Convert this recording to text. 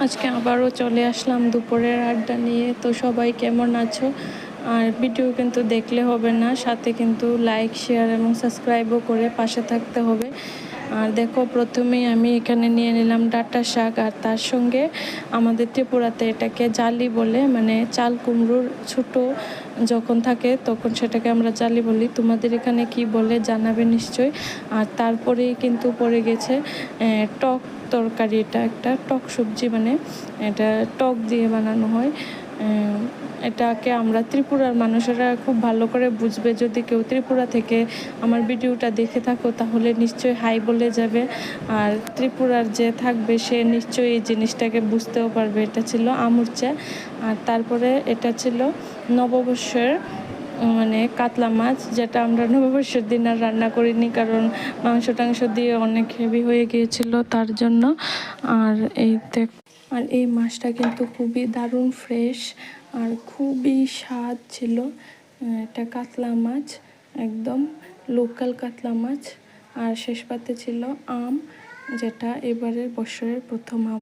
আজকে আবারও চলে আসলাম দুপুরের আড্ডা নিয়ে। তো সবাই কেমন আছো? আর ভিডিও কিন্তু দেখলে হবে না, সাথে কিন্তু লাইক, শেয়ার এবং সাবস্ক্রাইবও করে পাশে থাকতে হবে। আর দেখো, প্রথমেই আমি এখানে নিয়ে নিলাম ডাঁটা শাক, আর তার সঙ্গে আমাদের ত্রিপুরাতে এটাকে জালি বলে, মানে চাল কুমড়োর ছোট যখন থাকে তখন সেটাকে আমরা জালি বলি। তোমাদের এখানে কি বলে জানাবে নিশ্চয়ই। আর তারপরেই কিন্তু পড়ে গেছে টক তরকারি। এটা একটা টক সবজি, মানে এটা টক দিয়ে বানানো হয়। এটাকে আমরা ত্রিপুরার মানুষেরা খুব ভালো করে বুঝবে। যদি কেউ ত্রিপুরা থেকে আমার ভিডিওটা দেখে থাকো তাহলে নিশ্চয়ই হাই বলে যাবে। আর ত্রিপুরার যে থাকবে সে নিশ্চয়ই এই জিনিসটাকে বুঝতেও পারবে। এটা ছিল আমুরচা। আর তারপরে এটা ছিল নববর্ষের মানে কাতলা মাছ, যেটা আমরা নববর্ষের দিন আর রান্না করিনি, কারণ মাংস টাংস দিয়ে অনেক হেভি হয়ে গিয়েছিল তার জন্য। আর আর এই মাছটা কিন্তু খুবই দারুণ ফ্রেশ আর খুবই স্বাদ ছিল। এটা কাতলা মাছ, একদম লোকাল কাতলা মাছ। আর শেষ পাতে ছিল আম, যেটা এবারের বছরের প্রথম আম।